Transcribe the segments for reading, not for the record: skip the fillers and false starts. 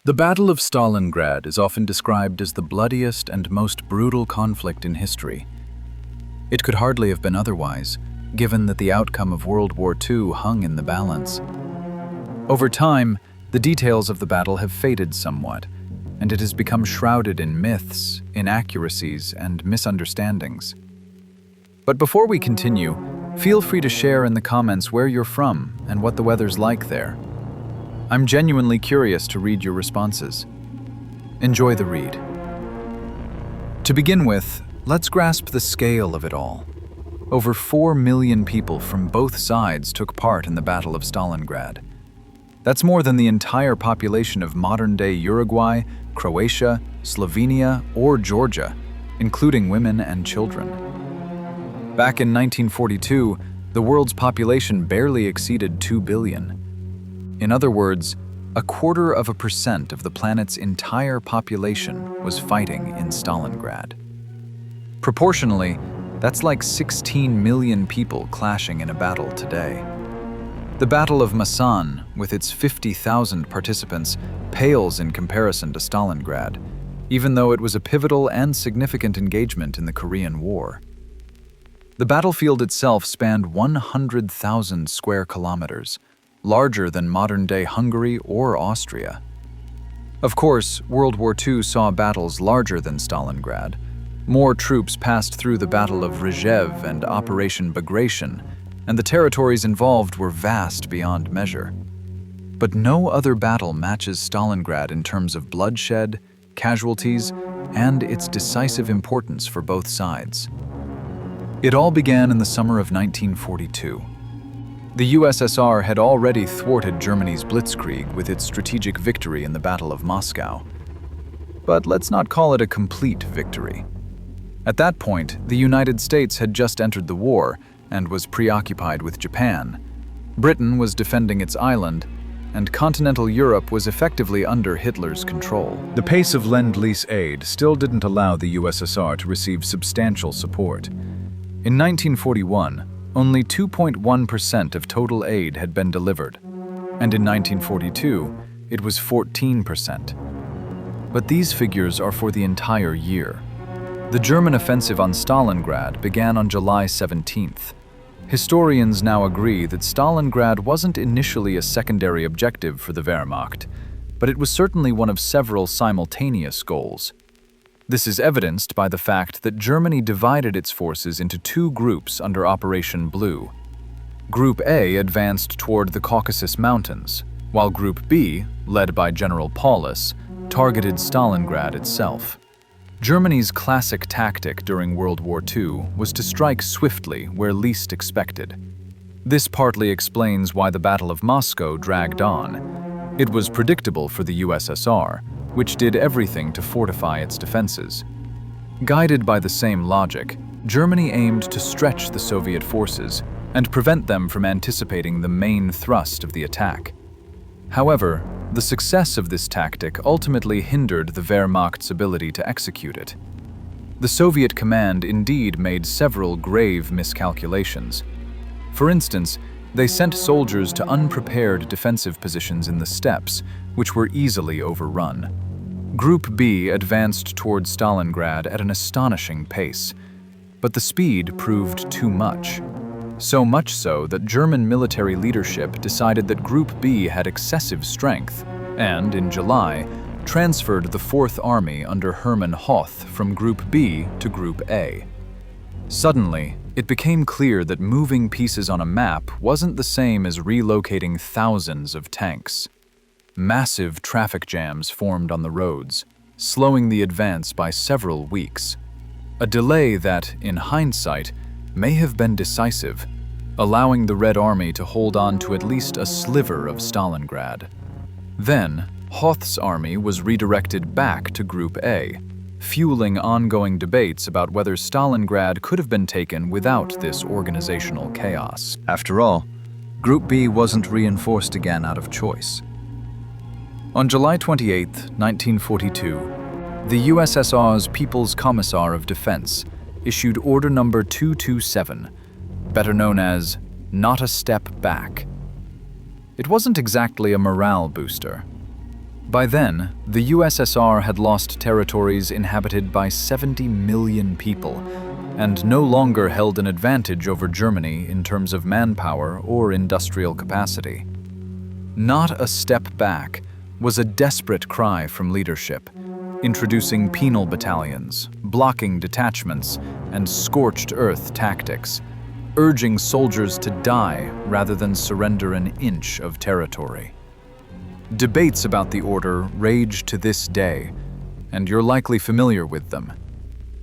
The Battle of Stalingrad is often described as the bloodiest and most brutal conflict in history. It could hardly have been otherwise, given that the outcome of World War II hung in the balance. Over time, the details of the battle have faded somewhat, and it has become shrouded in myths, inaccuracies, and misunderstandings. But before we continue, feel free to share in the comments where you're from and what the weather's like there. I'm genuinely curious to read your responses. Enjoy the read. To begin with, let's grasp the scale of it all. Over 4 million people from both sides took part in the Battle of Stalingrad. That's more than the entire population of modern-day Uruguay, Croatia, Slovenia, or Georgia, including women and children. Back in 1942, the world's population barely exceeded 2 billion. In other words, 0.25% of the planet's entire population was fighting in Stalingrad. Proportionally, that's like 16 million people clashing in a battle today. The Battle of Masan, with its 50,000 participants, pales in comparison to Stalingrad, even though it was a pivotal and significant engagement in the Korean War. The battlefield itself spanned 100,000 square kilometers, larger than modern-day Hungary or Austria. Of course, World War II saw battles larger than Stalingrad. More troops passed through the Battle of Rzhev and Operation Bagration, and the territories involved were vast beyond measure. But no other battle matches Stalingrad in terms of bloodshed, casualties, and its decisive importance for both sides. It all began in the summer of 1942. The USSR had already thwarted Germany's blitzkrieg with its strategic victory in the Battle of Moscow. But let's not call it a complete victory. At that point, the United States had just entered the war and was preoccupied with Japan. Britain was defending its island, and continental Europe was effectively under Hitler's control. The pace of Lend-Lease aid still didn't allow the USSR to receive substantial support. In 1941, only 2.1% of total aid had been delivered, and in 1942, it was 14%. But these figures are for the entire year. The German offensive on Stalingrad began on July 17th. Historians now agree that Stalingrad wasn't initially a secondary objective for the Wehrmacht, but it was certainly one of several simultaneous goals. This is evidenced by the fact that Germany divided its forces into 2 groups under Operation Blue. Group A advanced toward the Caucasus Mountains, while Group B, led by General Paulus, targeted Stalingrad itself. Germany's classic tactic during World War II was to strike swiftly where least expected. This partly explains why the Battle of Moscow dragged on. It was predictable for the USSR, which did everything to fortify its defenses. Guided by the same logic, Germany aimed to stretch the Soviet forces and prevent them from anticipating the main thrust of the attack. However, the success of this tactic ultimately hindered the Wehrmacht's ability to execute it. The Soviet command indeed made several grave miscalculations. For instance, they sent soldiers to unprepared defensive positions in the steppes, which were easily overrun. Group B advanced toward Stalingrad at an astonishing pace, but the speed proved too much. So much so that German military leadership decided that Group B had excessive strength and, in July, transferred the Fourth Army under Hermann Hoth from Group B to Group A. Suddenly, it became clear that moving pieces on a map wasn't the same as relocating thousands of tanks. Massive traffic jams formed on the roads, slowing the advance by several weeks. A delay that, in hindsight, may have been decisive, allowing the Red Army to hold on to at least a sliver of Stalingrad. Then, Hoth's army was redirected back to Group A, fueling ongoing debates about whether Stalingrad could have been taken without this organizational chaos. After all, Group B wasn't reinforced again out of choice. On July 28, 1942, the USSR's People's Commissar of Defense issued Order Number 227, better known as Not a Step Back. It wasn't exactly a morale booster. By then, the USSR had lost territories inhabited by 70 million people and no longer held an advantage over Germany in terms of manpower or industrial capacity. Not a step back was a desperate cry from leadership, introducing penal battalions, blocking detachments, and scorched earth tactics, urging soldiers to die rather than surrender an inch of territory. Debates about the order rage to this day, and you're likely familiar with them.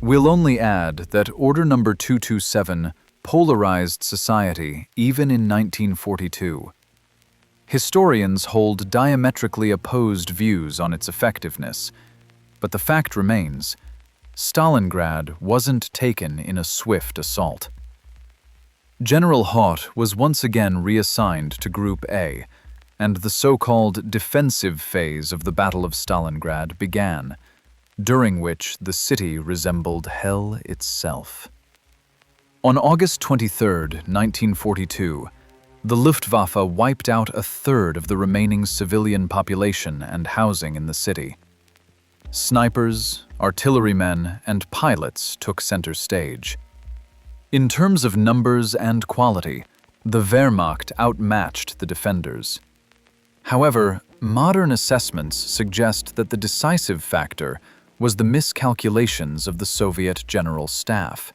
We'll only add that Order Number 227 polarized society even in 1942. Historians hold diametrically opposed views on its effectiveness, but the fact remains, Stalingrad wasn't taken in a swift assault. General Hoth was once again reassigned to Group A, and the so-called defensive phase of the Battle of Stalingrad began, during which the city resembled hell itself. On August 23, 1942, the Luftwaffe wiped out a third of the remaining civilian population and housing in the city. Snipers, artillerymen, and pilots took center stage. In terms of numbers and quality, the Wehrmacht outmatched the defenders. However, modern assessments suggest that the decisive factor was the miscalculations of the Soviet General Staff.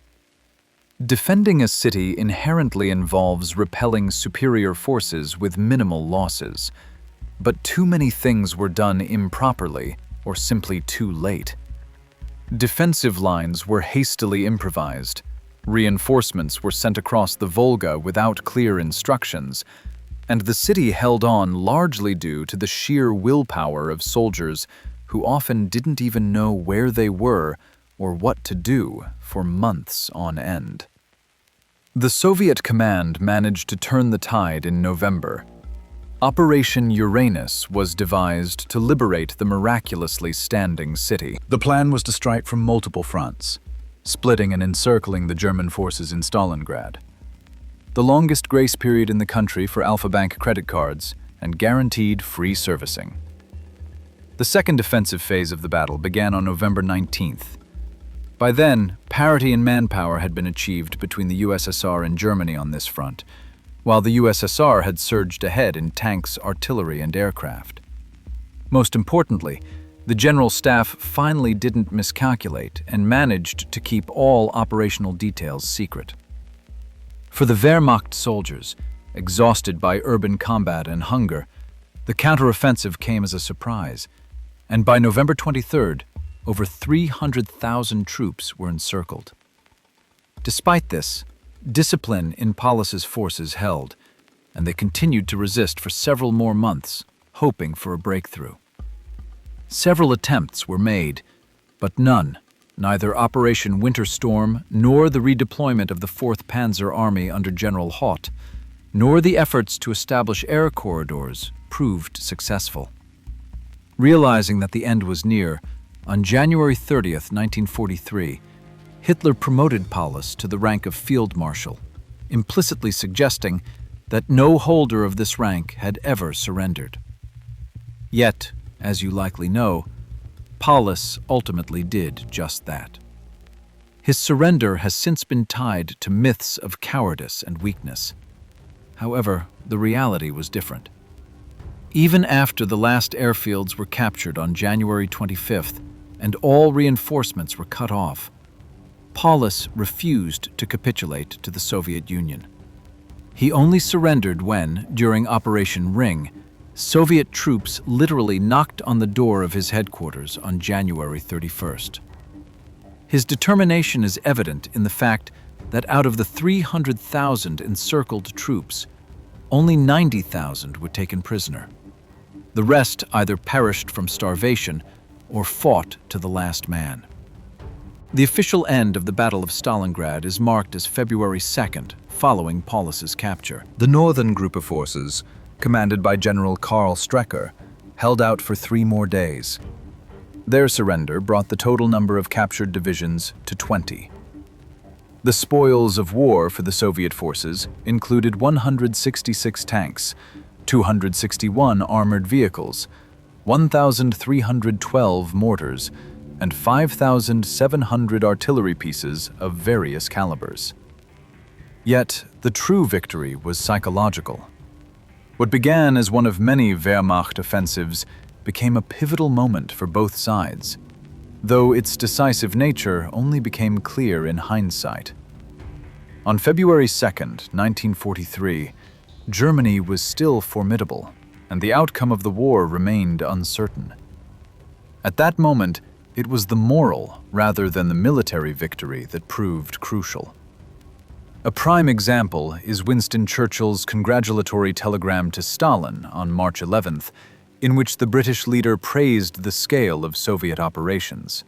Defending a city inherently involves repelling superior forces with minimal losses, but too many things were done improperly or simply too late. Defensive lines were hastily improvised, reinforcements were sent across the Volga without clear instructions, and the city held on largely due to the sheer willpower of soldiers who often didn't even know where they were or what to do for months on end. The Soviet command managed to turn the tide in November. Operation Uranus was devised to liberate the miraculously standing city. The plan was to strike from multiple fronts, splitting and encircling the German forces in Stalingrad. The longest grace period in the country for Alpha Bank credit cards, and guaranteed free servicing. The second defensive phase of the battle began on November 19th. By then, parity in manpower had been achieved between the USSR and Germany on this front, while the USSR had surged ahead in tanks, artillery, and aircraft. Most importantly, the General Staff finally didn't miscalculate and managed to keep all operational details secret. For the Wehrmacht soldiers, exhausted by urban combat and hunger, the counteroffensive came as a surprise, and by November 23rd, over 300,000 troops were encircled. Despite this, discipline in Paulus's forces held, and they continued to resist for several more months, hoping for a breakthrough. Several attempts were made, but none, neither Operation Winter Storm nor the redeployment of the 4th Panzer Army under General Hoth, nor the efforts to establish air corridors proved successful. Realizing that the end was near, on January 30th, 1943, Hitler promoted Paulus to the rank of Field Marshal, implicitly suggesting that no holder of this rank had ever surrendered. Yet, as you likely know, Paulus ultimately did just that. His surrender has since been tied to myths of cowardice and weakness. However, the reality was different. Even after the last airfields were captured on January 25th and all reinforcements were cut off, Paulus refused to capitulate to the Soviet Union. He only surrendered when, during Operation Ring, Soviet troops literally knocked on the door of his headquarters on January 31st. His determination is evident in the fact that out of the 300,000 encircled troops, only 90,000 were taken prisoner. The rest either perished from starvation or fought to the last man. The official end of the Battle of Stalingrad is marked as February 2nd, following Paulus's capture. The northern group of forces, commanded by General Karl Strecker, held out for 3 more days. Their surrender brought the total number of captured divisions to 20. The spoils of war for the Soviet forces included 166 tanks, 261 armored vehicles, 1,312 mortars, and 5,700 artillery pieces of various calibers. Yet, the true victory was psychological. What began as one of many Wehrmacht offensives became a pivotal moment for both sides, though its decisive nature only became clear in hindsight. On February 2nd, 1943, Germany was still formidable, and the outcome of the war remained uncertain. At that moment, it was the moral rather than the military victory that proved crucial. A prime example is Winston Churchill's congratulatory telegram to Stalin on March 11th, in which the British leader praised the scale of Soviet operations.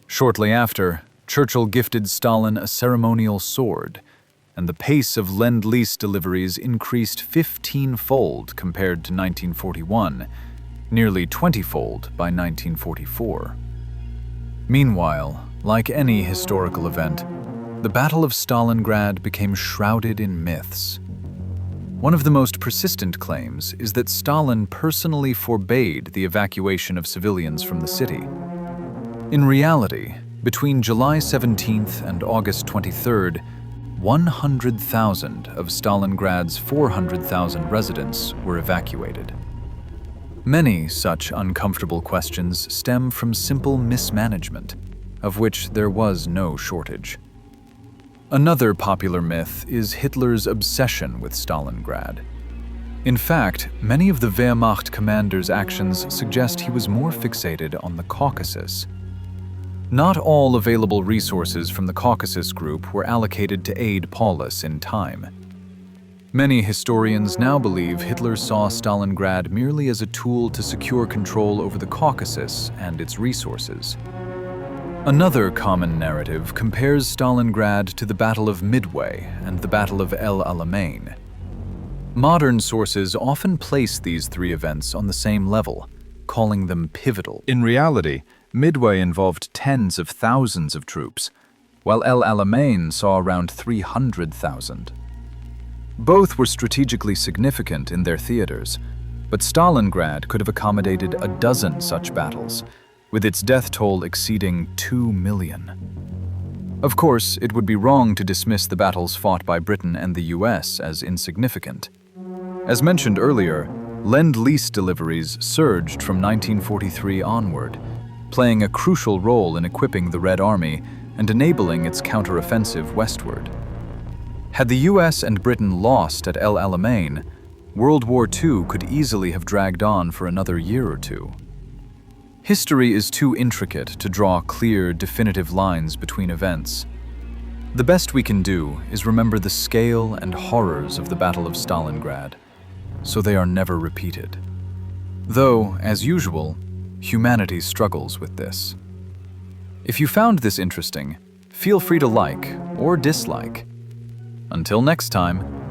Shortly after, Churchill gifted Stalin a ceremonial sword, and the pace of Lend-Lease deliveries increased 15-fold compared to 1941, nearly 20-fold by 1944. Meanwhile, like any historical event, the Battle of Stalingrad became shrouded in myths. One of the most persistent claims is that Stalin personally forbade the evacuation of civilians from the city. In reality, between July 17th and August 23rd, 100,000 of Stalingrad's 400,000 residents were evacuated. Many such uncomfortable questions stem from simple mismanagement, of which there was no shortage. Another popular myth is Hitler's obsession with Stalingrad. In fact, many of the Wehrmacht commander's actions suggest he was more fixated on the Caucasus. Not all available resources from the Caucasus Group were allocated to aid Paulus in time. Many historians now believe Hitler saw Stalingrad merely as a tool to secure control over the Caucasus and its resources. Another common narrative compares Stalingrad to the Battle of Midway and the Battle of El Alamein. Modern sources often place these three events on the same level, calling them pivotal. In reality, Midway involved tens of thousands of troops, while El Alamein saw around 300,000. Both were strategically significant in their theaters, but Stalingrad could have accommodated a dozen such battles, with its death toll exceeding 2 million. Of course, it would be wrong to dismiss the battles fought by Britain and the US as insignificant. As mentioned earlier, Lend-Lease deliveries surged from 1943 onward, playing a crucial role in equipping the Red Army and enabling its counteroffensive westward. Had the US and Britain lost at El Alamein, World War II could easily have dragged on for another year or two. History is too intricate to draw clear, definitive lines between events. The best we can do is remember the scale and horrors of the Battle of Stalingrad, so they are never repeated. Though, as usual, humanity struggles with this. If you found this interesting, feel free to like or dislike. Until next time,